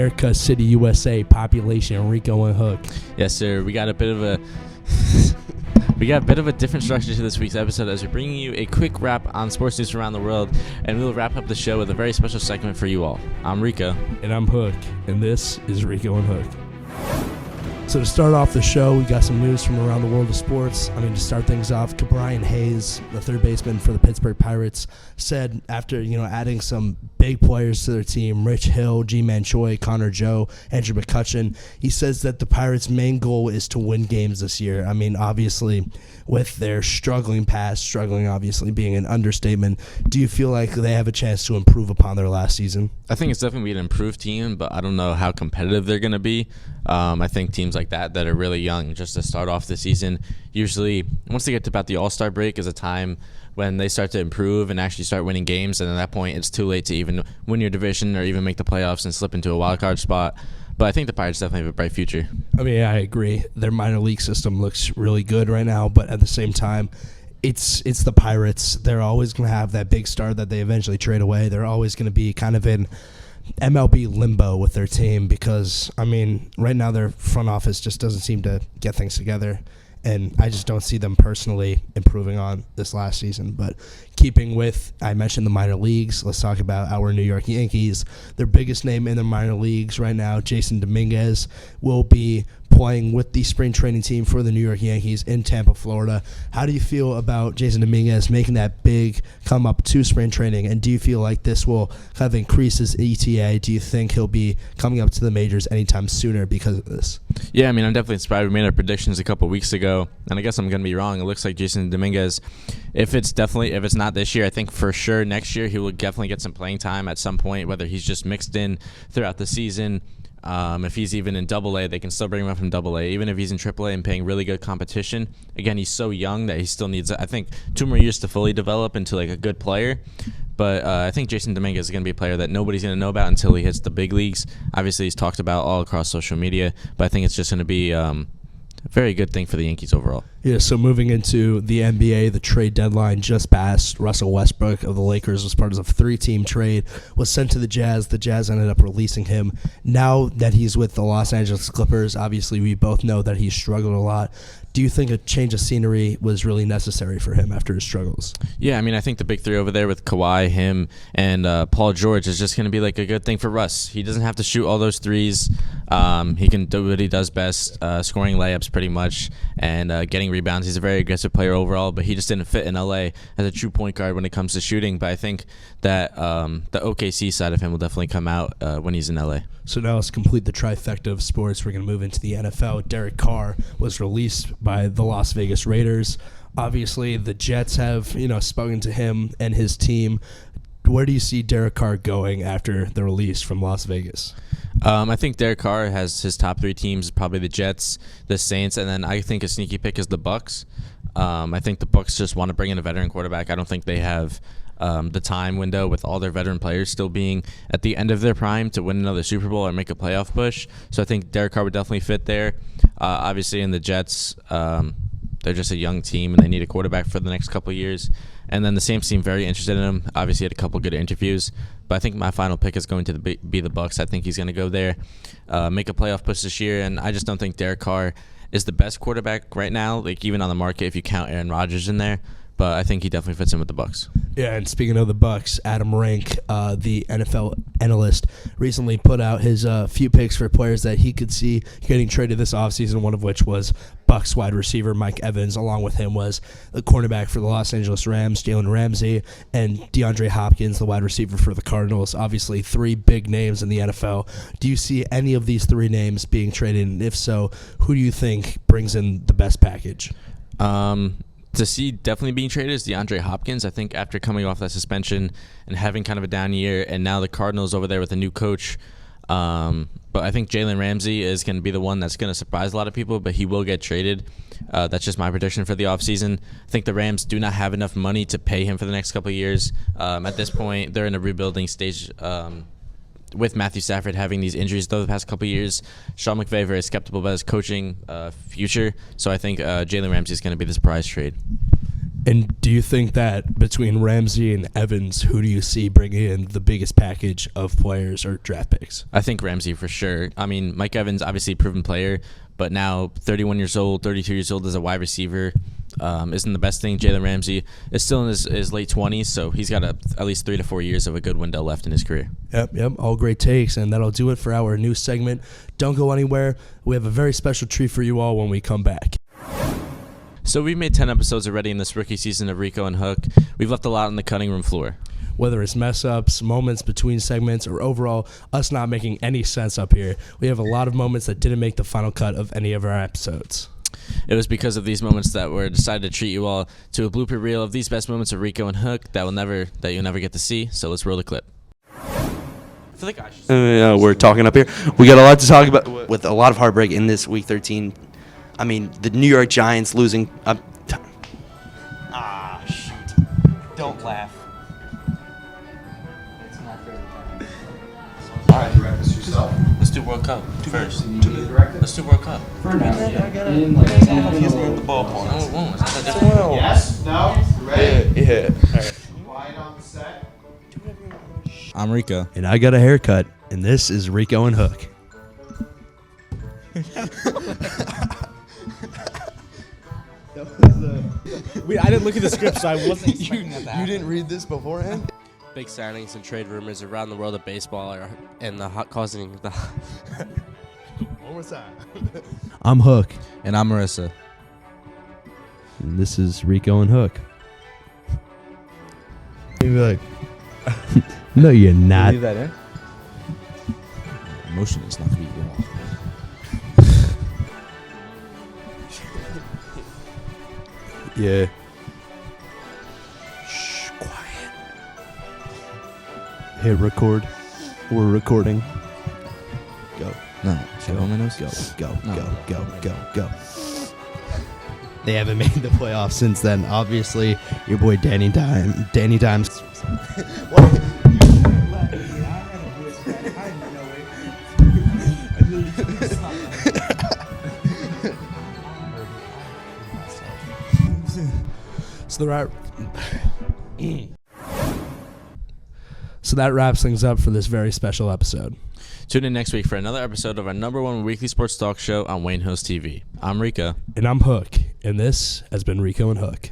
America, City, USA, population, Rico and Hook. Yes, sir. We got a bit of a different structure to this week's episode as we're bringing you a quick wrap on sports news around the world, and we'll wrap up the show with a very special segment for you all. I'm Rico. And I'm Hook, and this is Rico and Hook. So to start off the show, we got some news from around the world of sports. To start things off, Brian Hayes, the third baseman for the Pittsburgh Pirates, said after, adding some big players to their team, Rich Hill, G-Man Choi, Connor Joe, Andrew McCutchen, he says that the Pirates' main goal is to win games this year. Obviously, with their struggling obviously being an understatement, do you feel like they have a chance to improve upon their last season? I think it's definitely an improved team, but I don't know how competitive they're going to be. I think teams like that are really young just to start off the season, usually once they get to about the All-Star break is a time when they start to improve and actually start winning games, and at that point it's too late to even win your division or even make the playoffs and slip into a wild card spot. But I think the Pirates definitely have a bright future. I agree. Their minor league system looks really good right now, but at the same time, it's the Pirates. They're always going to have that big star that they eventually trade away. They're always going to be kind of in MLB limbo with their team because, right now their front office just doesn't seem to get things together. And I just don't see them personally improving on this last season. But keeping with, I mentioned the minor leagues, let's talk about our New York Yankees. Their biggest name in the minor leagues right now, Jason Dominguez, will be playing with the spring training team for the New York Yankees in Tampa, Florida. How do you feel about Jason Dominguez making that big come up to spring training? And do you feel like this will kind of increase his ETA? Do you think he'll be coming up to the majors anytime sooner because of this? Yeah, I'm definitely inspired. We made our predictions a couple weeks ago, and I guess I'm going to be wrong. It looks like Jason Dominguez, if it's not this year, I think for sure next year he will definitely get some playing time at some point, whether he's just mixed in throughout the season. If he's even in Double-A, they can still bring him up from Double-A. Even if he's in Triple-A and paying really good competition, again, he's so young that he still needs, I think, 2 more years to fully develop into like a good player. But I think Jason Dominguez is going to be a player that nobody's going to know about until he hits the big leagues. Obviously, he's talked about all across social media, but I think it's just going to be a very good thing for the Yankees overall. Yeah, so moving into the NBA, the trade deadline just passed. Russell Westbrook of the Lakers was part of a 3-team trade, was sent to the Jazz. The Jazz ended up releasing him. Now that he's with the Los Angeles Clippers, obviously we both know that he's struggled a lot. Do you think a change of scenery was really necessary for him after his struggles? Yeah, I think the big three over there with Kawhi, him, and Paul George is just going to be like a good thing for Russ. He doesn't have to shoot all those threes. He can do what he does best, scoring layups pretty much and getting rebounds. He's a very aggressive player overall, but he just didn't fit in LA as a true point guard when it comes to shooting. But I think that the OKC side of him will definitely come out when he's in LA. So now let's complete the trifecta of sports. We're going to move into the NFL. Derek Carr was released by the Las Vegas Raiders. Obviously, the Jets have, spoken to him and his team. Where do you see Derek Carr going after the release from Las Vegas? I think Derek Carr has his top 3 teams, probably the Jets, the Saints, and then I think a sneaky pick is the Bucs. I think the Bucs just want to bring in a veteran quarterback. I don't think they have the time window with all their veteran players still being at the end of their prime to win another Super Bowl or make a playoff push. So I think Derek Carr would definitely fit there. Obviously, in the Jets, they're just a young team and they need a quarterback for the next couple of years. And then the Saints seem very interested in him. Obviously, had a couple good interviews. But I think my final pick is going to be the Bucs. I think he's going to go there, make a playoff push this year. And I just don't think Derek Carr is the best quarterback right now, like even on the market if you count Aaron Rodgers in there. But I think he definitely fits in with the Bucs. Yeah, and speaking of the Bucs, Adam Rank, the NFL analyst, recently put out his few picks for players that he could see getting traded this offseason, one of which was Bucs wide receiver Mike Evans. Along with him was the cornerback for the Los Angeles Rams, Jalen Ramsey, and DeAndre Hopkins, the wide receiver for the Cardinals. Obviously, 3 big names in the NFL. Do you see any of these 3 names being traded? And if so, who do you think brings in the best package? To see definitely being traded is DeAndre Hopkins. I think after coming off that suspension and having kind of a down year, and now the Cardinals over there with a new coach. But I think Jalen Ramsey is going to be the one that's going to surprise a lot of people, but he will get traded. That's just my prediction for the offseason. I think the Rams do not have enough money to pay him for the next couple of years. At this point, they're in a rebuilding stage with Matthew Stafford having these injuries though the past couple of years. Sean McVay very skeptical about his coaching future, so I think Jalen Ramsey is going to be the surprise trade. And do you think that between Ramsey and Evans, who do you see bringing in the biggest package of players or draft picks? I think Ramsey for sure. I mean, Mike Evans, obviously a proven player, but now 31 years old, 32 years old as a wide receiver isn't the best thing. Jalen Ramsey is still in his late 20s, so he's got at least 3 to 4 years of a good window left in his career. Yep, all great takes, and that'll do it for our new segment. Don't go anywhere. We have a very special treat for you all when we come back. So we've made 10 episodes already in this rookie season of Rico and Hook. We've left a lot on the cutting room floor. Whether it's mess-ups, moments between segments, or overall us not making any sense up here, we have a lot of moments that didn't make the final cut of any of our episodes. It was because of these moments that we decided to treat you all to a blooper reel of these best moments of Rico and Hook that you'll never get to see. So let's roll the clip. I feel like I should we're talking up here. We got a lot to talk about with a lot of heartbreak in this Week 13. I mean, the New York Giants losing. Shoot. Don't laugh. It's not fair. All right. Let's do World Cup first. Let's do World Cup. He's the ballpark. No, it won't. It's not that different. Yes? No? Ready? Yeah. Quiet on the set. I'm Rico. And I got a haircut, and this is Rico and Hook. I didn't look at the script, so I wasn't expecting that to happen. You didn't read this beforehand? Big signings and trade rumors around the world of baseball causing the. One more time. I'm Hook, And I'm Marisa. and this is Rico and Hook. You'd be like, no, you're not. Leave that in. Emotion is not going to be wrong. Yeah. Shh, quiet. Hit record. We're recording. Go. No. Should I hold my nose? Go. No. Go. They haven't made the playoffs since then. Obviously, your boy Danny Dimes. So that wraps things up for this very special episode. Tune in next week for another episode of our #1 weekly sports talk show on Wayne Host TV. I'm Rico. And I'm Hook, and this has been Rico and Hook.